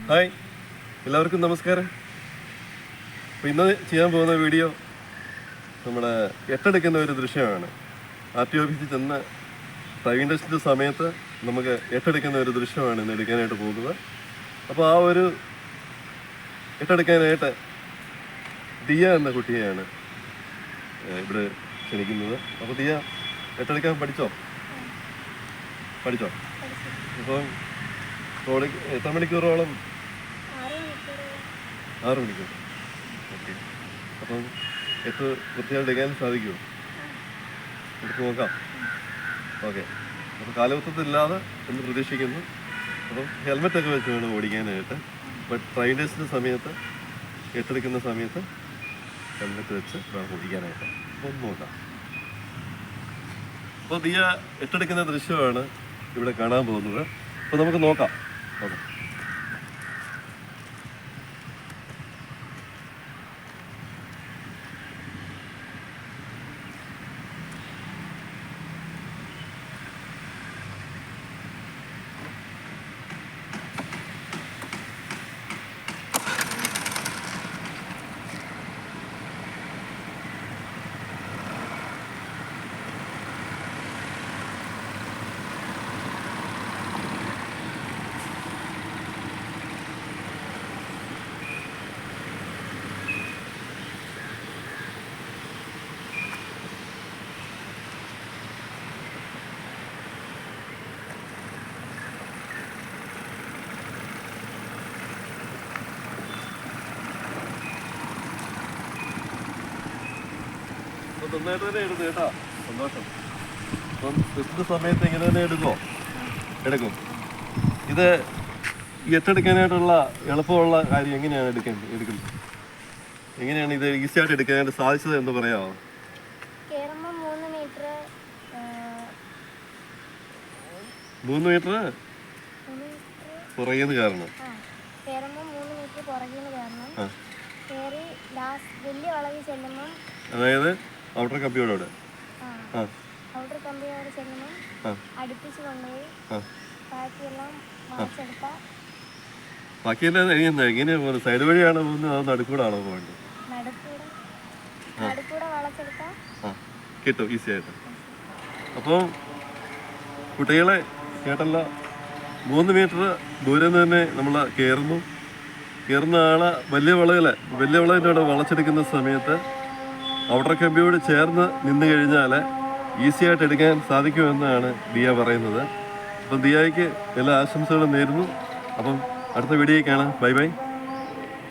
Hi, എല്ലാവർക്കും നമസ്കാരം. അപ്പോൾ ഇന്ന് ചെയ്യാൻ പോകുന്ന വീഡിയോ നമ്മുടെ എട്ടെടുക്കുന്ന ഒരു ദൃശ്യമാണ്. RTO ഓഫീസിൽ ചെന്ന് ഡ്രൈവിംഗ് ടെസ്റ്റിൻ്റെ സമയത്ത് നമുക്ക് എട്ടെടുക്കുന്ന ഒരു ദൃശ്യമാണ് ഇന്ന് എടുക്കാനായിട്ട് പോകുന്നത്. അപ്പോൾ ആ ഒരു എട്ടെടുക്കാനായിട്ട് ദിയ എന്ന കുട്ടിയെയാണ് ഇവിടെ ക്ഷണിക്കുന്നത്. അപ്പോൾ ദിയ എട്ടെടുക്കാൻ പഠിച്ചോ? അപ്പം എത്ര മണിക്കൂറോളം? 6 മണിക്കൂർ. ഓക്കെ. അപ്പം എട്ട് വൃത്തിയായിട്ട് എടുക്കാൻ സാധിക്കുമോ? എടുത്ത് നോക്കാം. ഓക്കെ. അപ്പോൾ കാലവൃത്തത്തില്ലാതെ എന്ന് പ്രതീക്ഷിക്കുന്നു. അപ്പം ഹെൽമെറ്റൊക്കെ വെച്ച് വേണം ഓടിക്കാനായിട്ട്. ബട്ട് ഡ്രൈവിംഗ് ടെസ്റ്റിൻ്റെ സമയത്ത് എട്ടെടുക്കുന്ന സമയത്ത് ഹെൽമെറ്റ് വെച്ച് വേണം ഓടിക്കാനായിട്ട്. അപ്പോൾ ഒന്ന് നോക്കാം. അപ്പോൾ ദിയ എട്ടെടുക്കുന്ന ദൃശ്യമാണ് ഇവിടെ കാണാൻ പോകുന്നത്. അപ്പോൾ നമുക്ക് നോക്കാം. ഓക്കെ. നന്നായിട്ട് തന്നെ എടുത്തു കേട്ടോ, സന്തോഷം. അപ്പം ടെസ്റ്റിൻ്റെ സമയത്ത് ഇങ്ങനെ തന്നെ എടുക്കും. ഇത് ഈ എട്ടെടുക്കാനായിട്ടുള്ള എളുപ്പമുള്ള കാര്യം എങ്ങനെയാണ് എടുക്കുന്നത്? എങ്ങനെയാണ് ഇത് ഈസിയായിട്ട് എടുക്കാനായിട്ട് സാധിച്ചത് എന്ന് പറയാമോ? 3 മീറ്റർ പുറകിൽ നിന്ന് കാരണം അതായത് ഔട്ടർ കമ്പിയോടെ ബാക്കിയെല്ലാം എങ്ങനെയാ പോകുന്നത്? സൈഡ് വഴിയാണോ പോകുന്നത്? അത് നടുക്കൂടാണോ പോകേണ്ടത്? കിട്ടും ഈസി ആയിട്ട്. അപ്പോൾ കുട്ടികളെ കേട്ടല്ല, 3 മീറ്റർ ദൂരം തന്നെ നമ്മൾ കയറുന്ന ആളെ വലിയ വളവിൻ്റെ അവിടെ വളച്ചെടുക്കുന്ന സമയത്ത് ഔട്ടർ കമ്പിയോട് ചേർന്ന് നിന്ന് കഴിഞ്ഞാൽ ഈസി ആയിട്ട് എടുക്കാൻ സാധിക്കുമെന്നാണ് ദിയ പറയുന്നത്. അപ്പം ദിയയ്ക്ക് എല്ലാ ആശംസകളും നേരുന്നു. അപ്പം അടുത്ത വീഡിയോയ്ക്കാണ്. ബൈ.